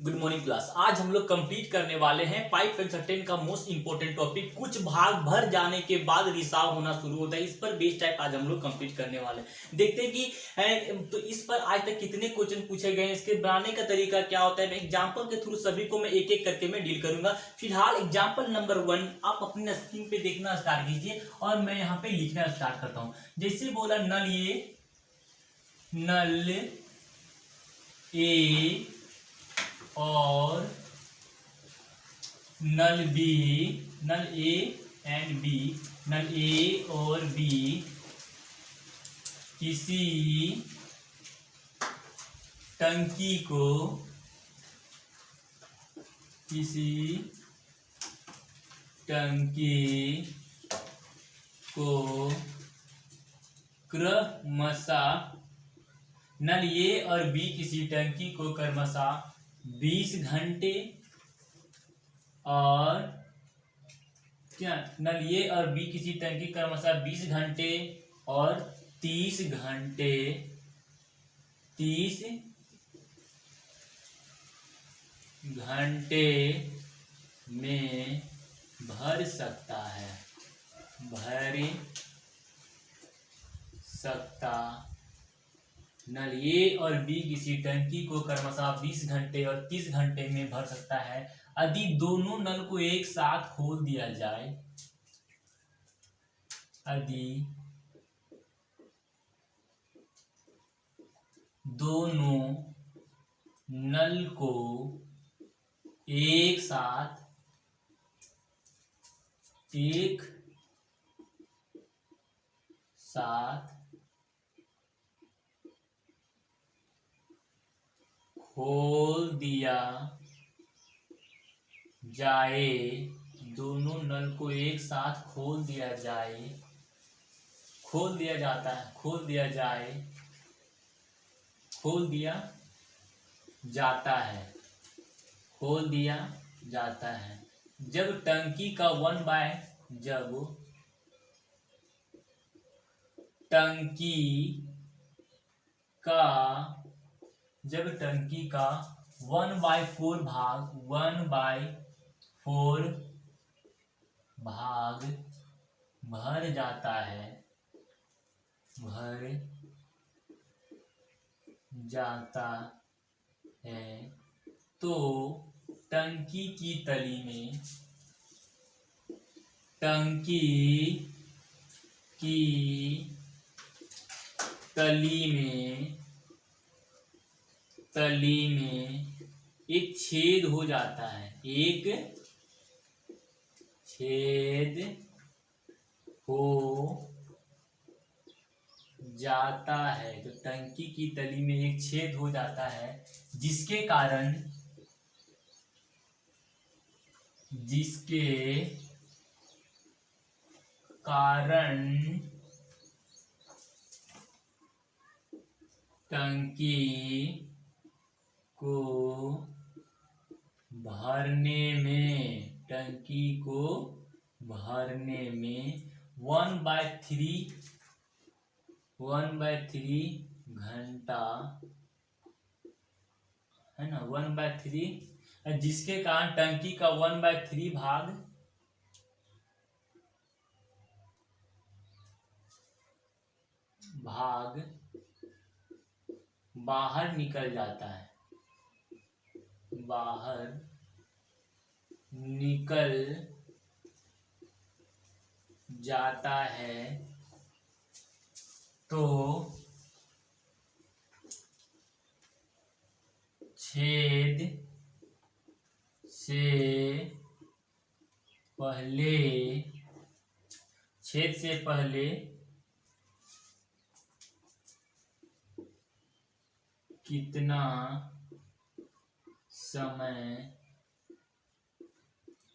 Good morning class. आज हम लोग कंप्लीट करने वाले हैं पाइप कंसल्टेंट का मोस्ट इंपोर्टेंट टॉपिक। कुछ भाग भर जाने के बाद रिसाव होना शुरू होता है, इस पर बेस टाइप आज हम लोग कंप्लीट करने वाले हैं। देखते हैं कि तो इस पर आज तक कितने क्वेश्चन पूछे गए हैं, इसके बनाने का तरीका क्या होता है। एग्जाम्पल के थ्रू सभी को मैं एक एक करके मैं डील करूंगा। फिलहाल एग्जाम्पल नंबर 1 आप अपनी स्क्रीन पे देखना स्टार्ट कीजिए और मैं यहाँ पे लिखना स्टार्ट करता हूँ। जैसे बोला नल ए और नल ए एंड बी, नल ए और बी किसी टंकी को क्रमशः नल ए और बी किसी टंकी को क्रमशः 20 घंटे और क्या नल ए और बी किसी टंकी क्रमशः 20 घंटे और 30 घंटे में भर सकता है, नल ए और बी किसी टंकी को क्रमशः 20 घंटे और 30 घंटे में भर सकता है यदि दोनों नल को एक साथ खोल दिया जाए। यदि दोनों नल को एक साथ खोल दिया जाए, दोनों नल को एक साथ खोल दिया जाता है जब टंकी का जब टंकी का 1/4 भाग भर जाता है तो टंकी की तली में एक छेद हो जाता है, तो टंकी की तली में एक छेद हो जाता है जिसके कारण टंकी को भरने में 1/3 घंटा है ना, 1/3, जिसके कारण टंकी का 1/3 भाग बाहर निकल जाता है तो छेद से पहले कितना समय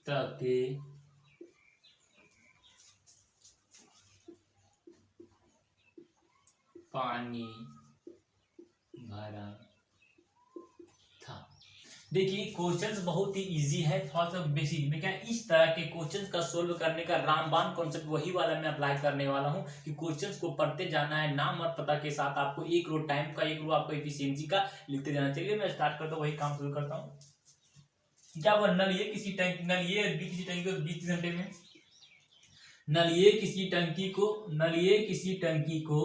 तक पानी भरा था। देखिए क्वेश्चंस बहुत ही इजी है, थोड़ा सा बेसिक में क्या इस तरह के क्वेश्चंस का सोल्व करने का रामबाण कॉन्सेप्ट वही वाला मैं अप्लाई करने वाला हूं कि क्वेश्चंस को पढ़ते जाना है, नाम और पता के साथ आपको 1 रो टाइम का 1 रो आपको एफिशिएंसी का लिखते जाना। चलिए मैं स्टार्ट करता हूँ, वही काम शुरू करता हूँ। क्या वो नल ए किसी टंकी, नल ए और बी किसी टंकी को 20 घंटे में, नल ए किसी टंकी को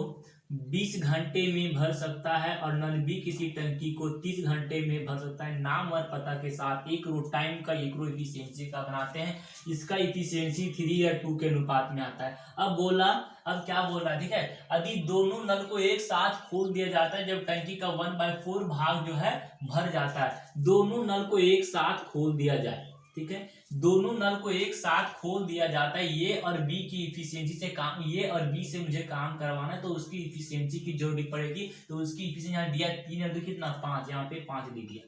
20 घंटे में भर सकता है और नल बी किसी टंकी को 30 घंटे में भर सकता है। नाम और पता के साथ एक रो टाइम का एक रो इफिशियंसी का बनाते हैं। इसका इफिशियंसी 3 या 2 के अनुपात में आता है। अब क्या बोल रहा है, ठीक है, यदि दोनों नल को एक साथ खोल दिया जाता है, जब टंकी का 1/4 भाग जो है भर जाता है, दोनों नल को एक साथ खोल दिया जाए, ठीक है, दोनों नल को एक साथ खोल दिया जाता है, ये और बी की इफिशियंसी से काम, ये और बी से मुझे काम करवाना है, तो उसकी इफिशियंसी की जरूरत पड़ेगी। तो उसकी इफिशियंसी यहाँ दिया 3 और 2 कितना 5, यहाँ पे 5 दे दिया,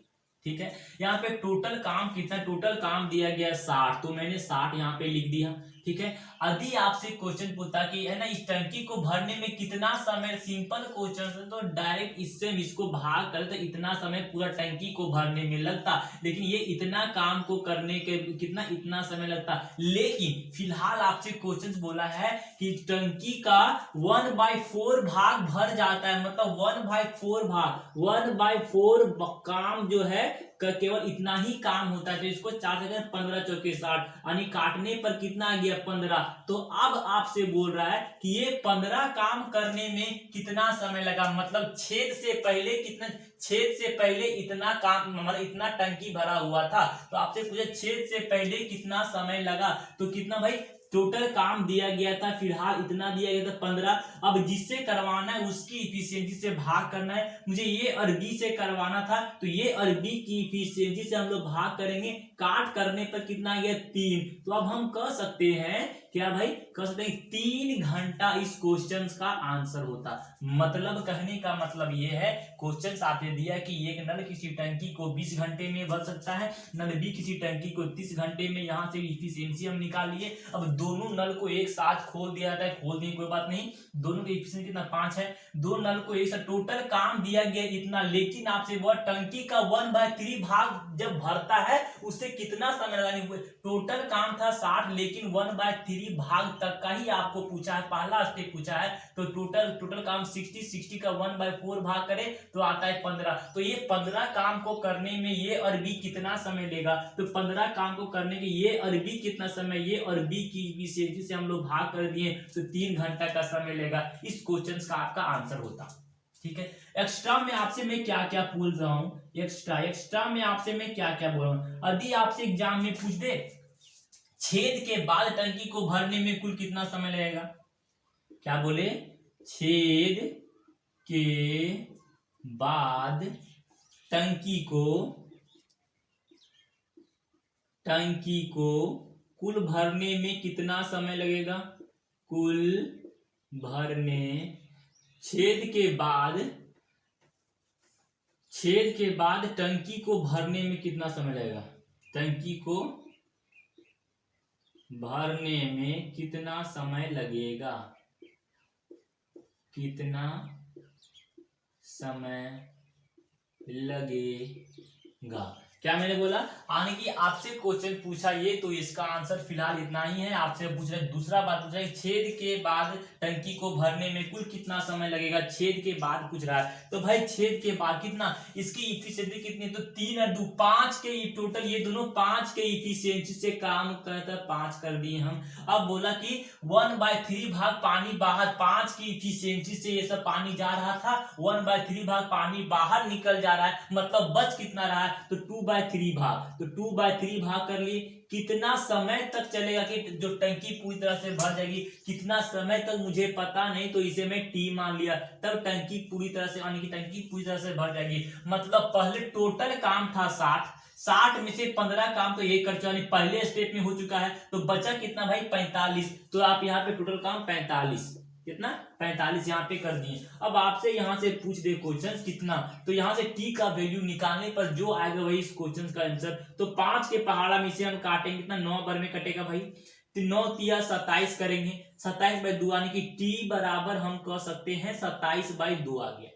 ठीक है। यहाँ पे टोटल काम कितना, टोटल काम दिया गया 60, तो मैंने 60 यहाँ पे लिख दिया, ठीक है। यदि आपसे क्वेश्चन पूछता कि है ना इस टंकी को भरने में कितना समय, सिंपल क्वेश्चन है, तो डायरेक्ट इससे हम इसको भाग कर तो इतना समय पूरा टंकी को भरने में लगता, लेकिन ये इतना काम को करने के कितना, इतना समय लगता। लेकिन फिलहाल आपसे क्वेश्चन बोला है कि टंकी का 1/4 भाग भर जाता है, मतलब 1/4 भाग, 1/4 काम जो है केवल इतना ही काम होता है। तो इसको 4 से 15 चौके 60, यानी काटने पर कितना आ गया 15। तो अब आपसे बोल रहा है कि ये 15 काम करने में कितना समय लगा, मतलब छेद से पहले कितना, छेद से पहले इतना काम, मतलब इतना टंकी भरा हुआ था, तो आपसे पूछे छेद से पहले कितना समय लगा, तो कितना भाई टोटल काम दिया गया था, फिलहाल इतना दिया गया था 15। अब जिससे करवाना है उसकी इफिशियंसी से भाग करना है, मुझे ये और बी से करवाना था, तो ये और बी की इफिशियंसी से हम लोग भाग करेंगे, काट करने पर कितना आ गया 3। तो अब हम कह सकते हैं क्या भाई, कह सकते हैं 3 घंटा इस क्वेश्चन का आंसर होता। मतलब कहने का मतलब ये है, क्वेश्चन आपने दिया कि एक नल किसी टंकी को 20 घंटे में भर सकता है, नल बी किसी टंकी को 30 घंटे में, यहाँ से इफिशियंसी हम निकाल लिए। अब दोनों नल को एक साथ खोल दिया जाता है, खोल दिए कोई बात नहीं, दोनों की इफिशियंसी कितना 5 है, दो नल को एक साथ, टोटल काम दिया गया इतना, लेकिन आपसे वो टंकी का 1/3 भाग जब भरता है उससे कितना समय लगाने हुए, टोटल काम था 60, लेकिन 1/3 भाग तक का ही आपको पूछा है, पहला स्टेप पूछा है, तो टोटल काम 60 का 1/4 भाग करे तो आता है 15। तो ये 15 काम को करने में ये और बी कितना समय लेगा, तो 15 काम को करने के ये और बी कितना समय, ये और बी की इफिशियंसी से हम लोग भाग कर दिए, तो 3 घंटा का समय लेगा। इस क्वेश्चन का आपका आंसर होता, ठीक है। एक्स्ट्रा में आपसे मैं क्या क्या पूछ रहा हूं, एक्स्ट्रा में आपसे मैं क्या क्या बोल रहा हूं। यदि आपसे एग्जाम में पूछ दे छेद के बाद टंकी को भरने में कुल कितना समय लगेगा, क्या बोले, छेद के बाद टंकी को कुल भरने में कितना समय लगेगा, कुल भरने, छेद के बाद टंकी को भरने में कितना समय लगेगा, टंकी को भरने में कितना समय लगेगा, कितना समय लगेगा। क्या मैंने बोला, आने की आपसे क्वेश्चन पूछा ये, तो इसका आंसर फिलहाल इतना ही है। आपसे पूछ रहे, दूसरा बात पूछ रहा है छेद के बाद टंकी को भरने में कुल कितना समय लगेगा, छेद के बाद पूछ रहा है, तो भाई छेद के बाद कितना, इसकी इफिशियंसी कितनी, तो 3 और 2 5 के टोटल, ये दोनों 5 के इफिशियंसी से काम करता, 5 कर दिए हम। अब बोला कि 1/3 भाग पानी बाहर, 5 की इफिशियंसी से ये सब पानी जा रहा था, 1/3 भाग पानी बाहर निकल जा रहा है, मतलब बच कितना रहा है, तो 2/3 भाग, तो 2/3 भाग कर लिए। कितना समय तक चलेगा कि जो टंकी पूरी तरह से भर जाएगी, कितना समय तक मुझे पता नहीं, तो इसे मैं टी मान लिया, तब टंकी पूरी तरह से, यानी कि टंकी पूरी तरह से भर जाएगी। मतलब पहले टोटल काम था 60 में से 15 काम तो ये कर चुका, पहले स्टेप में हो चुका है, तो बचा कितना भाई 45। तो आप यहाँ पे टोटल काम 45, कितना 45 यहाँ पे कर दिए। अब आपसे यहाँ से पूछ दे क्वेश्चन कितना, तो यहाँ से टी का वैल्यू निकालने पर जो आएगा वही इस क्वेश्चन का आंसर। तो 5 के पहाड़ा में से हम काटेंगे, कितना 9 बार में कटेगा भाई, तो 9 तिया 27 करेंगे, 27/2 यानी कि टी बराबर हम कह सकते हैं 27/2 आ गया,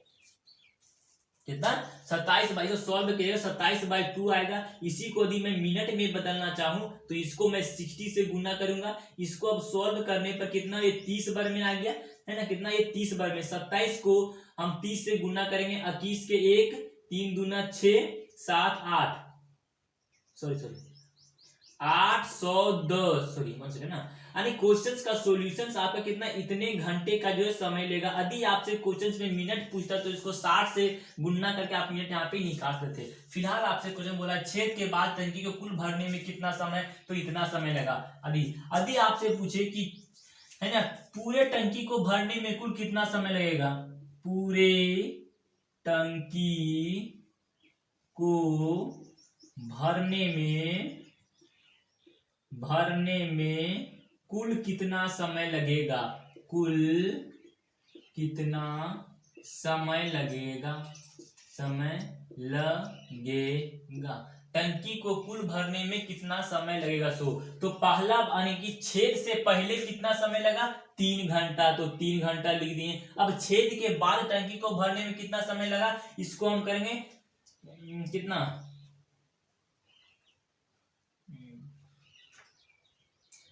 कितना 27/2 तो सॉल्व करिएगा 27/2 आएगा। इसी को यदि मैं मिनट में बदलना चाहूं तो इसको मैं 60 से गुना करूंगा, इसको अब सॉल्व करने पर कितना, ये 30 बार में आ गया है ना, कितना ये 30 बार में, 27 को हम 30 से गुना करेंगे, 21 के 1, 3 दूना 6, 7 8, सॉरी 810 सॉरी 1 सेकंड ना, यानी क्वेश्चंस का सॉल्यूशंस आपका कितना इतने घंटे का जो है समय लेगा। यदि आपसे क्वेश्चंस में मिनट पूछता तो इसको 60 से गुणना करके आप मिनट यहाँ पे निकाल सकते। फिलहाल आपसे क्वेश्चन बोला छेद के बाद टंकी को कुल भरने में कितना समय, तो इतना समय लगा। यदि आपसे पूछे कि है ना पूरे टंकी को भरने में कुल कितना समय लगेगा, पूरे टंकी को भरने में कुल कितना समय लगेगा, कुल कितना समय लगेगा टंकी को कुल भरने में कितना समय लगेगा। तो पहला यानी कि छेद से पहले कितना समय लगा, 3 घंटा, तो 3 घंटा लिख दिए। अब छेद के बाद टंकी को भरने में कितना समय लगा, इसको हम करेंगे कितना,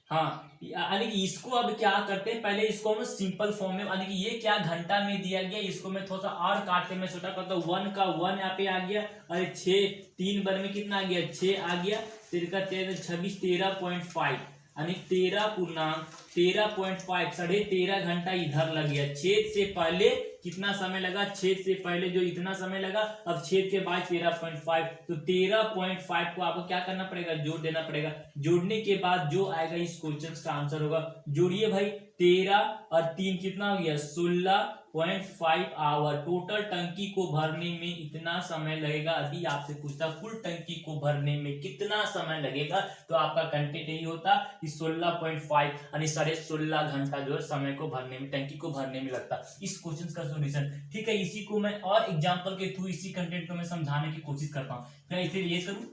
हाँ यानी कि इसको अब क्या करते हैं, पहले इसको हम सिंपल फॉर्म में, यानी कि ये क्या घंटा में दिया गया, इसको मैं थोड़ा सा और काट के मैं छोटा करता हूँ। 1 का 1 यहाँ पे आ गया, अरे 6 3 वन में कितना आ गया, 6 आ गया, 3 का 26 13.5 यानी 13.5 साढ़े 13 घंटा इधर लग गया। छेद से पहले कितना समय लगा, छेद से पहले जो इतना समय लगा, अब छेद के बाद 13.5, तो 13.5 को आपको क्या करना पड़ेगा, जोड़ देना पड़ेगा। जोड़ने के बाद जो आएगा इस क्वेश्चन का आंसर होगा। जोड़िए भाई, 13 और 3 कितना हो गया, 16.5 आवर। टोटल टंकी को भरने में इतना समय लगेगा। यदि आपसे पूछता कुल टंकी को भरने में कितना समय लगेगा, तो आपका कंटेंट यही होता कि 16.5 यानी 16.5 घंटा जो है समय को भरने में, टंकी को भरने में लगता। इस क्वेश्चन का सॉल्यूशन ठीक है। इसी को मैं और एग्जांपल के थ्रू इसी कंटेंट को मैं समझाने की कोशिश करता हूँ। क्या इसे ये करूँ,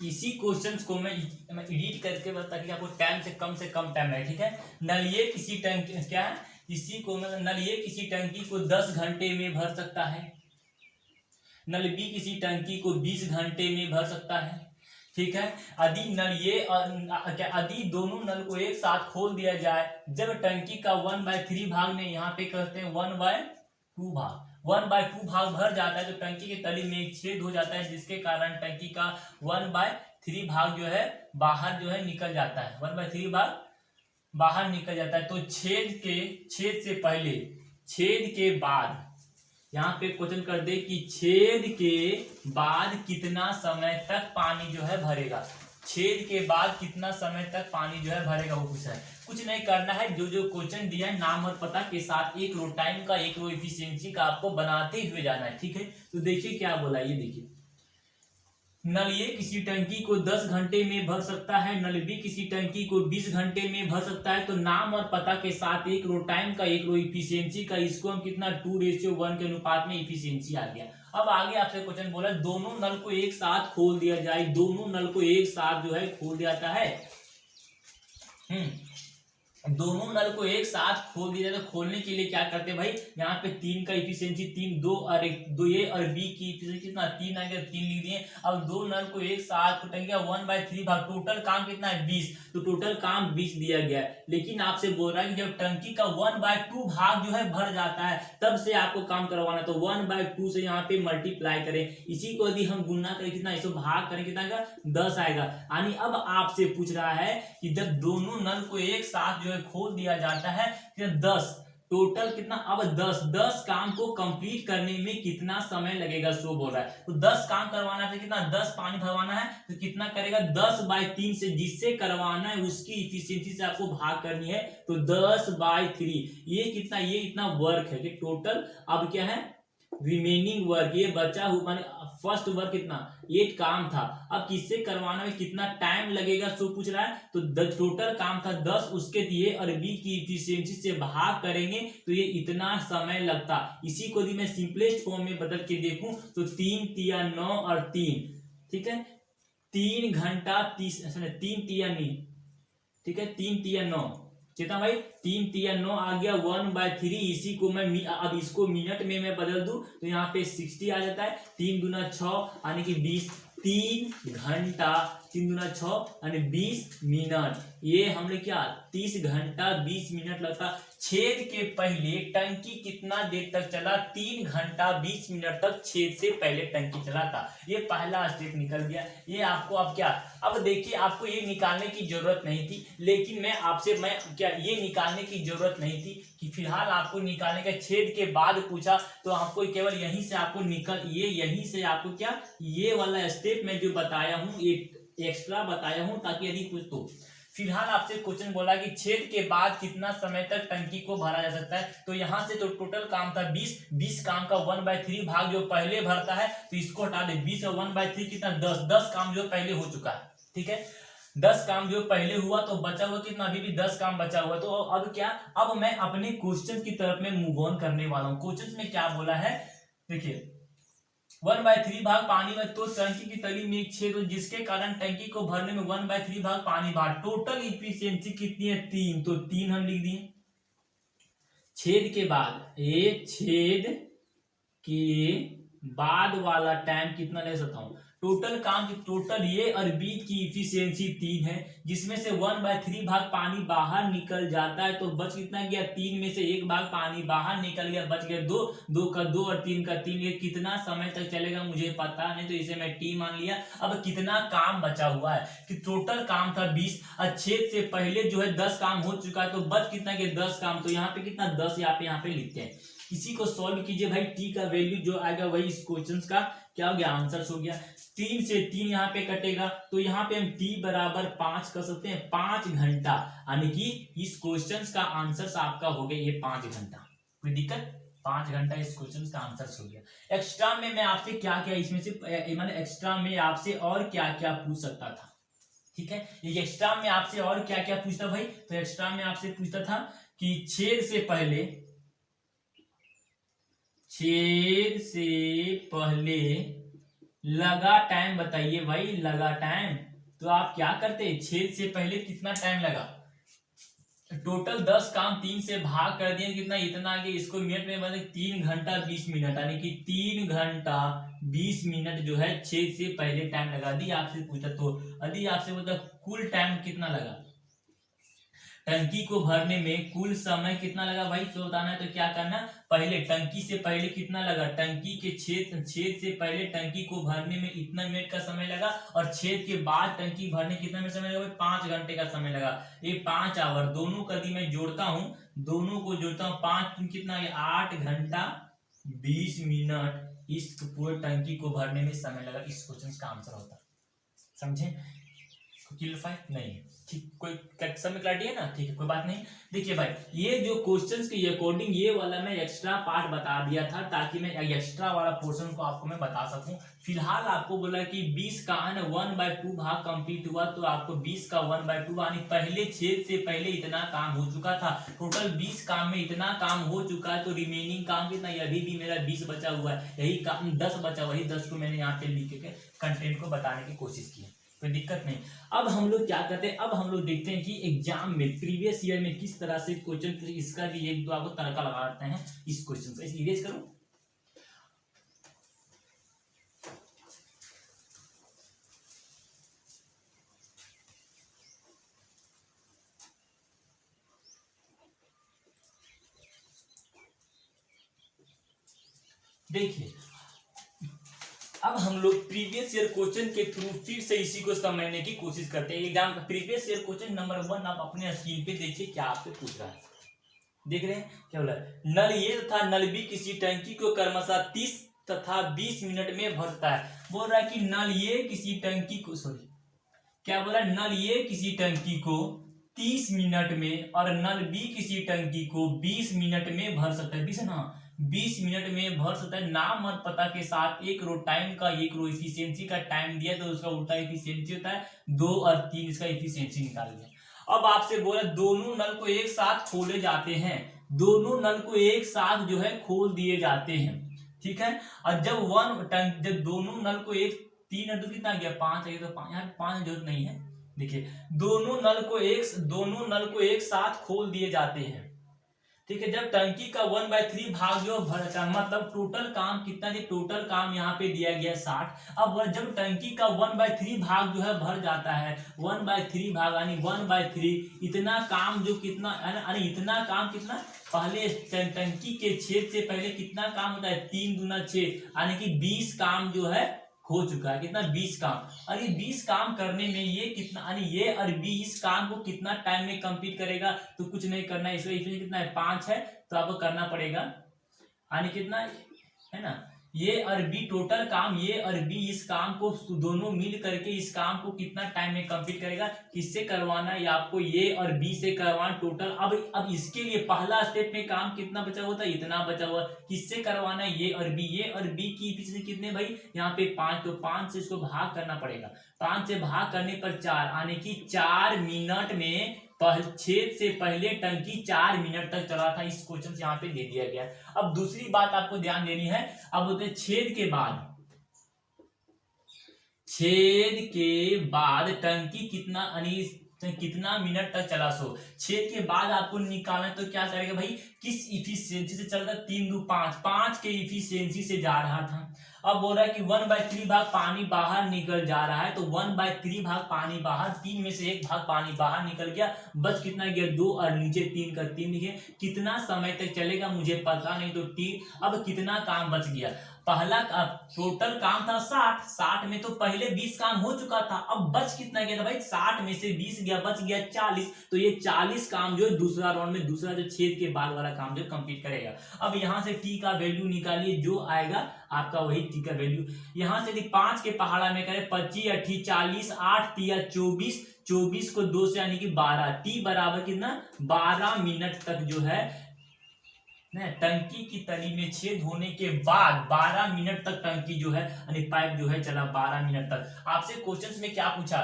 इसी क्वेश्चंस को मैं एडिट करके बता, ताकि आपको टाइम से कम टाइम है। ठीक है, नलिए किसी टंकी क्या है, इसी को मैं नलिए किसी टंकी को 10 घंटे में भर सकता है, नल बी किसी टंकी को 20 घंटे में भर सकता है। ठीक है, यदि नल ये और यदि दोनों नल को एक साथ खोल दिया जाए, जब टंकी का 1/3 भाग में यहाँ पे करते हैं 1/2 भाग, 1/2 भाग भर जाता है, तो टंकी के तली में एक छेद हो जाता है, जिसके कारण टंकी का 1/3 भाग जो है बाहर जो है निकल जाता है, 1/3 भाग बाहर निकल जाता है। तो छेद से पहले, छेद के बाद, यहाँ पे क्वेश्चन कर दे कि छेद के बाद कितना समय तक पानी जो है भरेगा, छेद के बाद कितना समय तक पानी जो है भरेगा, वो पूछा है। कुछ नहीं करना है, जो जो क्वेश्चन दिया है नाम और पता के साथ एक रो टाइम का एक रो एफिशिएंसी का आपको बनाते हुए जाना है। ठीक है, तो देखिए क्या बोला, ये देखिए, नल ए किसी टंकी को 10 घंटे में भर सकता है, नल बी किसी टंकी को 20 घंटे में भर सकता है। तो नाम और पता के साथ एक रो टाइम का एक रो इफिशियंसी का, इसको हम कितना 2:1 के अनुपात में इफिशियंसी आ गया। अब आगे आपसे क्वेश्चन बोला दोनों नल को एक साथ खोल दिया जाए, दोनों नल को एक साथ जो है खोल दिया जाता है, दोनों नल को एक साथ खोल दिया जाए। तो खोलने के लिए क्या करते हैं भाई, यहाँ पे 3 का इफिशियंसी 3, 2 और 1, 2 ए और बी की इफिशियंसी कितना 3 आ गया, 3 लिख दिए। अब दो नल को एक साथ टंकी 1/3 भाग, टोटल काम कितना है 20, तो टोटल काम 20 दिया गया है। लेकिन आपसे बोल रहा है कि जब टंकी का 1/2 भाग जो है भर जाता है, तब से आपको काम करवाना, तो 1/2 से यहाँ पे मल्टीप्लाई करें, इसी को यदि हम गुना करें कितना, इसको भाग करें कितना आएगा 10 आएगा। यानी अब आपसे पूछ रहा है कि जब दोनों नल को एक साथ जो है खोल दिया जाता है, 10 टोटल कितना, अब 10 काम को कंप्लीट करने में कितना समय लगेगा, सो बोल रहा है। तो 10 काम करवाना है, कितना 10 पानी भरवाना है, तो कितना करेगा 10/3 से, जिससे करवाना है उसकी इफिशियंसी से आपको भाग करनी है, तो 10/3। ये कितना, ये इतना वर्क है कि टोटल अब क्या है रिमेनिंग वर्क, ये बचा हुआ फर्स्ट वर्क कितना 8 काम था, अब किससे करवाना है, कितना टाइम लगेगा, सो पूछ रहा है। तो टोटल काम था 10, उसके दिए और बी की इफिशियंसी से भाग करेंगे तो ये इतना समय लगता। इसी को यदि मैं सिंपलेस्ट फॉर्म में बदल के देखूं तो 3 तिया 9 और 3, ठीक है 3 घंटा 30, 3 तिया नहीं, ठीक है 3 तिया 9, कितना भाई 3 तिया 9 आ गया 1/3। इसी को मैं अब इसको मिनट में मैं बदल दूं तो यहाँ पे 60 आ जाता है, 3 गुना 6 यानी कि 20, 3 घंटा 3 दूना 6 यानी 20 मिनट। ये हमने क्या 30 घंटा 20 मिनट लगता। छेद के पहले टंकी कितना देर तक चला? 3 घंटा 20 मिनट तक छेद से पहले टंकी चला था। ये पहला स्टेप निकल गया। ये आपको अब क्या, अब देखिए आपको ये निकालने की जरूरत नहीं थी, लेकिन मैं क्या ये निकालने की जरूरत नहीं थी कि फिलहाल आपको निकालने का, छेद के बाद पूछा तो आपको केवल यहीं से आपको यहीं से आपको क्या, ये वाला स्टेप मैं जो बताया हूँ ये एक्स्ट्रा बताया हूँ ताकि यदि कुछ तो फिलहाल आपसे क्वेश्चन बोला कि छेद के बाद कितना समय तक टंकी को भरा जा सकता है। तो यहाँ से तो टोटल काम था 20 काम का 1/3 भाग जो पहले भरता है तो इसको हटा दे। 20 और 1/3 कितना 10 काम जो पहले हो चुका है। ठीक है, 10 काम जो पहले हुआ तो बचा हुआ कितना, अभी भी 10 काम बचा हुआ। तो अब क्या, अब मैं अपने क्वेश्चन की तरफ में मूव ऑन करने वाला हूँ। क्वेश्चन में क्या बोला है देखिए, 1/3 भाग पानी में, तो टंकी की तली में एक छेद हो जिसके कारण टंकी को भरने में 1/3 भाग पानी भाग। टोटल इफिशियंसी कितनी है 3, तो 3 हम लिख दिए। छेद के बाद, ये छेद के बाद वाला टाइम कितना ले सकता हूं, टोटल काम की टोटल ये और बीच की इफिशियंसी 3 है, जिसमें से 1/3 भाग पानी बाहर निकल जाता है। तो बच कितना गया, 3 में से 1 भाग पानी बाहर निकल गया, बच गया 2, 2 का 2 और 3 का 3। ये कितना समय तक चलेगा मुझे पता नहीं, तो इसे मैं टी मान लिया। अब कितना काम बचा हुआ है कि टोटल काम था 20 और छेद से पहले जो है 10 काम हो चुका है, तो बच कितना गया 10 काम। तो यहाँ पे कितना 10 यहाँ पे लिखते हैं। इसी को सॉल्व कीजिए भाई, टी का वैल्यू जो आएगा वही इस क्वेश्चन का क्या हो गया, आंसर हो गया। 3 से 3 यहाँ पे कटेगा तो यहाँ पे हम t बराबर 5 कर सकते हैं, 5 घंटा, यानी कि इस क्वेश्चन का आंसर आपका हो गया ये 5 घंटा। कोई दिक्कत, 5 घंटा इस क्वेश्चन का आंसर हो गया। एक्स्ट्रा में मैं आपसे क्या क्या इसमें से मैंने एक्स्ट्रा में आपसे और क्या क्या पूछ सकता था। ठीक है, ये एक्स्ट्रा में आपसे और क्या क्या पूछता भाई, तो एक्स्ट्रा में आपसे पूछता था कि छेद से पहले लगा टाइम बताइए भाई, लगा टाइम। तो आप क्या करते, छेद से पहले कितना टाइम लगा, टोटल 10 काम 3 से भाग कर दिए, कितना इतना आगे, इसको मिनट में बने 3 घंटा 20 मिनट, यानी कि 3 घंटा 20 मिनट जो है छेद से पहले टाइम लगा दी। आपसे पूछा तो यदि आपसे पूछा कुल टाइम कितना लगा, टंकी को भरने में कुल समय कितना लगा भाई, तो बताना है। तो क्या करना, पहले टंकी से पहले कितना लगा, टंकी के छेद से पहले टंकी को भरने में इतना मिनट का समय लगा, और छेद के बाद टंकी भरने कितना मिनट समय लगा, 5 घंटे का समय लगा। ये 5 आवर, दोनों का यदि मैं जोड़ता हूँ, दोनों को जोड़ता हूँ, 5 कितना है 8 घंटा 20 मिनट इस पूरे टंकी को भरने में समय लगा। इस क्वेश्चन का आंसर होता है, समझे, क्लियर नहीं, ठीक, कोई समय क्लैरिटी है ना, ठीक है, कोई बात नहीं। देखिए भाई, ये जो क्वेश्चंस के अकॉर्डिंग ये वाला मैं एक्स्ट्रा पार्ट बता दिया था ताकि मैं एक्स्ट्रा वाला पोर्शन को आपको मैं बता सकूं। फिलहाल आपको बोला कि 20 का 1/2 भाग कंप्लीट हुआ, तो आपको 20 का 1/2 यानी पहले छेद से पहले इतना काम हो चुका था। टोटल 20 काम में इतना काम हो चुका है, तो रिमेनिंग काम कितना, अभी भी मेरा 20 बचा हुआ है, यही काम 10 बचा, वही 10 को मैंने यहाँ पे लिख के कंटेंट को बताने की कोशिश की है, कोई दिक्कत नहीं। अब हम लोग क्या करते हैं, अब हम लोग देखते हैं कि एग्जाम में प्रीवियस ईयर में किस तरह से क्वेश्चन पूछे, इसका भी एक दो आपको तड़का लगाते हैं इस क्वेश्चन का। इसे इरेज करो। देखिए, अब हम लोग प्रीवियस ईयर क्वेश्चन के थ्रू फिर से इसी को समझने की कोशिश करते हैं। एग्जाम का प्रीवियस ईयर क्वेश्चन नंबर 1 आप अपने स्क्रीन पे देखिए क्या आपसे पूछ रहा है, देख रहे हैं क्या बोला, नल ए तथा नल बी किसी टंकी को क्रमशः 30 तथा 20 मिनट में भरता है। बोल रहा है कि नल ए किसी टंकी को, सॉरी क्या बोला, नल ए किसी टंकी को 30 मिनट में और नल बी किसी टंकी को 20 मिनट में भर सकता है। 20 है ना, 20 मिनट में भर सकता है। नाम और पता के साथ एक रो टाइम का, एक रो इफिशियंसी का टाइम दिया तो उसका उल्टा इफिशियंसी होता है 2 और 3, इसका इफिशियंसी निकाल दिया। अब आपसे बोला दोनों नल को एक साथ खोले जाते हैं, दोनों नल को एक साथ जो है खोल दिए जाते हैं, ठीक है। और जब दोनों नल को 3 है तो कितना गया 5 है, तो 5 यहाँ 5 जरूरत नहीं है। देखिए दोनों नल को एक साथ खोल दिए जाते हैं, ठीक है। जब टंकी का 1/3 भाग जो भर जाता है, मतलब टोटल काम कितना है, टोटल काम यहाँ पे दिया गया 60। अब जब टंकी का 1/3 भाग जो है भर जाता है, 1/3 भाग यानी 1/3 इतना काम जो कितना यानी इतना काम कितना, पहले टंकी के छेद से पहले कितना काम होता है, 3 दूना 6 यानी कि 20 काम जो है हो चुका है। कितना, 20 काम। और ये 20 काम करने में ये कितना, यानी ये और 20 काम को कितना टाइम में कंप्लीट करेगा, तो कुछ नहीं करना है, इसलिए कितना है 5 है, तो आपको करना पड़ेगा यानी कितना है ना, ये और बी टोटल काम, ये और बी इस काम को दोनों मिल करके इस काम को कितना टाइम में कंप्लीट करेगा, किससे करवाना है, आपको ये और बी से करवाना टोटल। अब इसके लिए पहला स्टेप में काम कितना बचा हुआ था, इतना बचा हुआ, किससे करवाना है, ये और बी। ये और बी की एफिशिएंसी कितने भाई, यहाँ पे 5, तो 5 से इसको भाग करना पड़ेगा। 5 से भाग करने पर 4 यानी कि 4 मिनट में छेद से पहले टंकी 4 मिनट तक चला था। इस क्वेश्चन से यहाँ पे दे दिया गया। अब दूसरी बात आपको ध्यान देनी है, अब बोलते हैं छेद के बाद टंकी कितना मिनट तक चला। सो छेद के बाद आपको निकालना है, तो क्या करेगा भाई, किस इफिशियंसी से चल रहा है, 3 2 5 के इफिशियंसी से जा रहा था। अब बोल रहा है कि 1/3 भाग पानी बाहर निकल जा रहा है, तो 1/3 भाग पानी बाहर, 3 में से 1 भाग पानी बाहर निकल गया, बच कितना गया 2 और नीचे 3 का 3 लिखे। कितना समय तक चलेगा मुझे पता नहीं, तो टी। अब कितना काम बच गया, पहला टोटल काम था 60 में तो पहले 20 काम हो चुका था, अब बच कितना गया था भाई, 60 में से 20 गया, बच गया 40। तो ये 40 काम जो दूसरा राउंड में, दूसरा जो छेद के बाद वाला काम जो कंप्लीट करेगा। अब यहाँ से टी का वैल्यू निकालिए, जो आएगा आपका वही टी का वैल्यू। यहाँ से 5 के पहाड़ा में करें, 25 8 40, 8 तिया 24, 24 को 2 से यानी कि 12, टी बराबर कितना 12 मिनट तक जो है टंकी की तली में छेद होने के बाद 12 मिनट तक टंकी जो है यानी पाइप जो है चला 12 मिनट तक। आपसे क्वेश्चंस में क्या पूछा,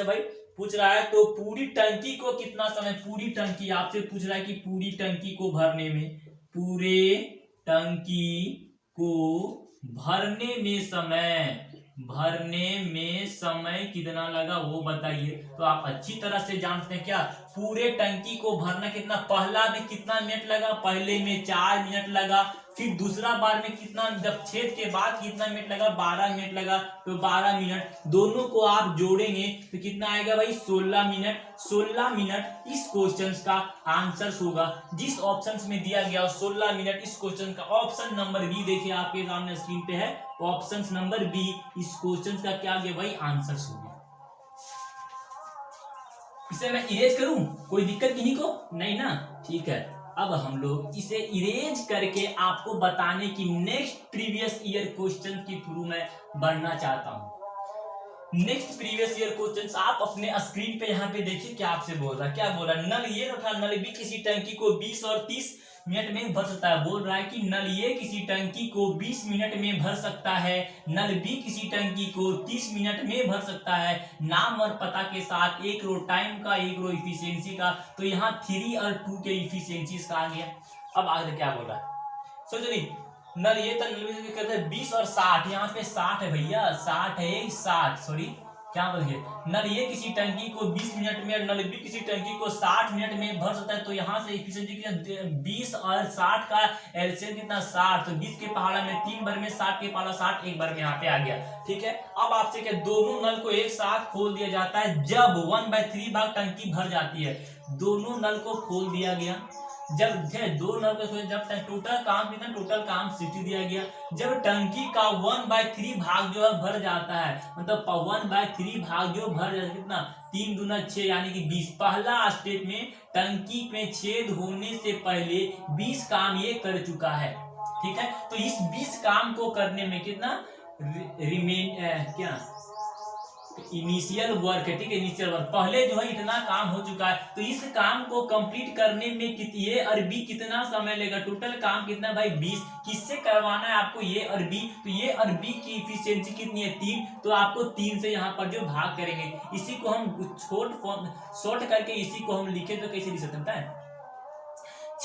भाई पूछ रहा है, तो पूरी टंकी को कितना समय, पूरी टंकी आपसे पूछ रहा है कि पूरी टंकी को भरने में, पूरे टंकी को भरने में समय कितना लगा वो बताइए। तो आप अच्छी तरह से जानते हैं क्या, पूरे टंकी को भरना कितना, पहला में कितना मिनट लगा, पहले में 4 मिनट लगा, फिर दूसरा बार में कितना, जब छेद के बाद कितना मिनट लगा, 12 मिनट लगा, तो 12 मिनट दोनों को आप जोड़ेंगे तो कितना आएगा भाई 16 मिनट। 16 मिनट इस क्वेश्चन का आंसर होगा, जिस ऑप्शन में दिया गया 16 मिनट इस क्वेश्चन का ऑप्शन नंबर बी देखिए आपके सामने स्क्रीन पे है, ऑप्शन नंबर बी इस क्वेश्चन का क्या गया भाई आंसर हो गया। इसे मैं इरेज करूं, कोई दिक्कत किन्हीं को नहीं ना, ठीक है। अब हम लोग इसे इरेज करके आपको बताने की नेक्स्ट प्रीवियस ईयर क्वेश्चन के थ्रू मैं बढ़ना चाहता हूं। नेक्स्ट प्रीवियस ईयर क्वेश्चन आप अपने स्क्रीन पे यहाँ पे देखिए क्या आपसे बोल रहा है, क्या बोल रहा है, नल ये तथा नल बी किसी टंकी को 20 और 30 मिनट में भर सकता है। बोल रहा है कि नल ये किसी टंकी को 20 मिनट में भर सकता है, नल बी किसी टंकी को 30 मिनट में भर सकता है, नाम और पता के साथ, एक रो टाइम का, एक रो इफिशियंसी का। तो यहाँ 3 और 2 के इफिशियंसी का आ गया। अब आगे क्या बोल रहा है सोचो नहीं, नल ये तो नल करते हैं 20 और 60, यहाँ पे 60 है भैया, 60 है, 60 सॉरी क्या बोलिए, नल ये किसी टंकी को 20 मिनट में, नल बी किसी टंकी को 60 मिनट में भर सकता है। तो यहाँ से एफिशिएंसी कितना, 20 और 60 का एलसीएम कितना 60, तो 20 के पहाड़ा में 3 बार में, 60 के पहाड़ा 60 एक बार में यहाँ पे आ गया, ठीक है। अब आपसे क्या, दोनों नल को एक साथ खोल दिया जाता है जब 1/3 भाग टंकी भर जाती है। दोनों नल को खोल दिया गया जब दो नल को, जब टोटल काम कितना, टोटल काम 60 दिया गया। जब टंकी का 1/3 भाग जो है भर जाता है, मतलब 1/3 भाग जो भर जाता है कितना, 3 दूना 6 यानी कि 20। पहला स्टेप में टंकी में छेद होने से पहले 20 काम ये कर चुका है, ठीक है। तो इस 20 काम को करने में कितना इनिशियल वर्क है, ठीक है, इनिशियल वर्क पहले जो है इतना काम हो चुका है। तो इस काम को कंप्लीट करने में ये और बी कितना समय लेगा, टोटल काम कितना भाई 20, किससे करवाना है आपको, ये और बी। तो ये और बी की इफिशियंसी कितनी है 3, तो आपको 3 से यहाँ पर जो भाग करेंगे, इसी को हम शॉर्ट करके इसी को हम लिखे तो कैसे लिख सकते हैं,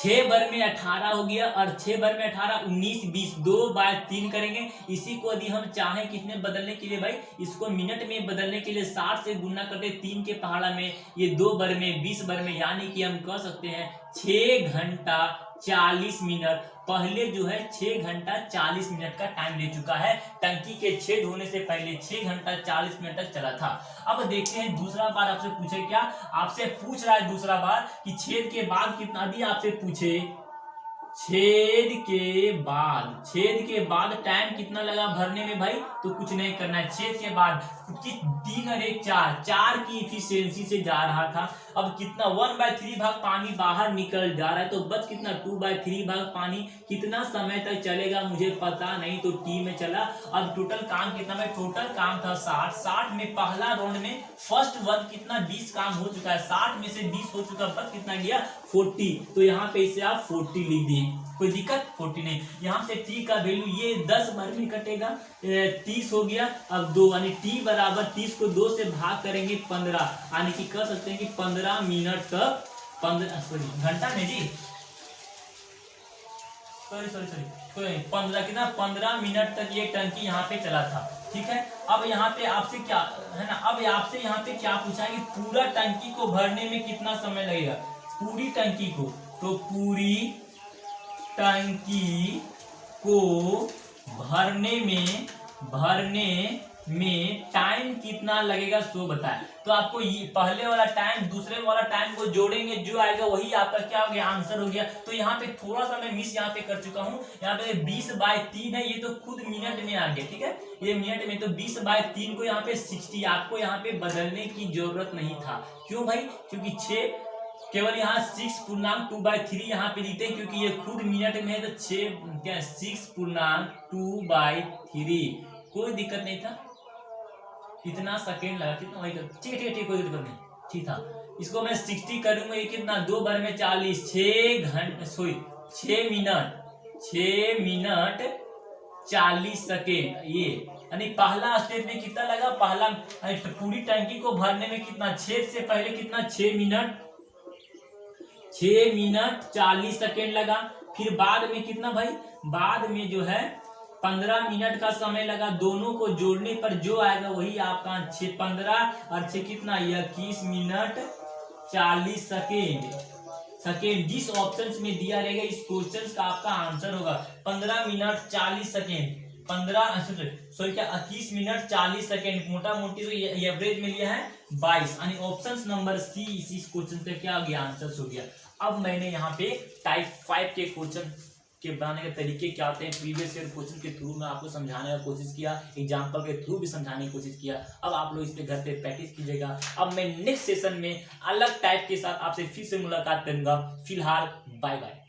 6 बार में 18 हो गया, और 6 बार में 18 19 20, 2/3 करेंगे। इसी को यदि हम चाहें कितने बदलने के लिए भाई, इसको मिनट में बदलने के लिए 60 से गुना करते 3 के पहाड़ा में, ये 2 बार में 20 बार में, यानी कि हम कह सकते हैं 6 घंटा 40 मिनट। पहले जो है 6 घंटा 40 मिनट का टाइम ले चुका है, टंकी के छेद होने से पहले 6 घंटा 40 मिनट तक चला था। अब देखते हैं दूसरा बार आपसे पूछे क्या, आपसे पूछ रहा है दूसरा बार कि छेद के बाद कितना, भी आपसे पूछे छेद के बाद टाइम कितना लगा भरने में भाई, तो कुछ नहीं करना है। छेद के बाद 3 और 1 4 की इफिशियंसी से जा रहा था। अब कितना 1/3 भाग पानी बाहर निकल जा रहा है, तो बच कितना 2/3 भाग पानी। कितना समय तक चलेगा मुझे पता नहीं, तो टी में चला। अब टोटल काम कितना में, टोटल काम था 60 में पहला राउंड में फर्स्ट वन कितना 20 काम हो चुका है, 60 में से 20 हो चुका, बच कितना गया 40। तो यहाँ पे इसे आप 40 लिख दिए, कोई दिक्कत 40 नहीं। यहाँ से टी का वैल्यू ये 10 बार में कटेगा, 30 हो गया। अब 2 यानी टी बराबर 30 को 2 से भाग करेंगे 15, यानी कि कह सकते हैं कि 15 मिनट तक 15 घंटा में जी सॉरी 15 मिनट तक ये टंकी यहाँ पे चला था। ठीक है, अब यहाँ पे आपसे क्या है ना, अब आपसे यहाँ पे क्या पूछा है कि पूरा टंकी को भरने में कितना समय लगेगा, पूरी टंकी को। तो पूरी टंकी को भरने में टाइम कितना लगेगा सो बताए। तो आपको ये पहले वाला टाइम दूसरे वाला टाइम को जोड़ेंगे, जो आएगा वही आपका क्या हो गया, आंसर हो गया। तो यहाँ पे थोड़ा सा मैं मिस यहाँ पे कर चुका हूँ, यहाँ पे 20/3 है, ये तो खुद मिनट में आ गया। ठीक है, ये मिनट में, तो 20/3 को यहाँ पे 60, आपको यहाँ पे बदलने की जरूरत नहीं था। क्यों भाई, क्योंकि 6 केवल यहाँ 6 पूर्णांक 2/3 यहाँ पे लिखते हैं, क्योंकि ये खुद मिनट में है, तो 6 पूर्णांक 2/3, कोई दिक्कत नहीं था। कितना सेकेंड लगा, कितना वही, ठीक है कोई दिक्कत नहीं, ठीक था। इसको मैं 60 करूंगा, ये कितना 2 बार में 40, 6 मिनट 40 सेकेंड। ये यानी पहला स्टेप में कितना लगा, पहला पूरी टंकी को भरने में कितना, छेद से पहले कितना 6 मिनट 40 सेकेंड लगा। फिर बाद में कितना भाई, बाद में जो है 15 मिनट का समय लगा। दोनों को जोड़ने पर जो आएगा वही आपका 15 और 6 कितना 21 मिनट 40 सेकेंड। जिस ऑप्शन में दिया रहेगा इस क्वेश्चन का आपका आंसर होगा 15 मिनट 40 सेकेंड, 21 मिनट 40 सेकेंड। मोटा मोटी तो एवरेज में लिया है 22, यानी ऑप्शन नंबर सी इस क्वेश्चन पे क्या हो गया, आंसर हो गया। अब मैंने यहाँ पे टाइप 5 के क्वेश्चन के बनाने के तरीके क्या होते हैं, प्रीवियस ईयर क्वेश्चन के थ्रू मैं आपको समझाने का कोशिश किया, एग्जाम्पल के थ्रू भी समझाने की कोशिश किया। अब आप लोग इस पे घर पे प्रैक्टिस कीजिएगा। अब मैं नेक्स्ट सेशन में अलग टाइप के साथ आपसे फिर से मुलाकात करूंगा। फिलहाल बाय बाय।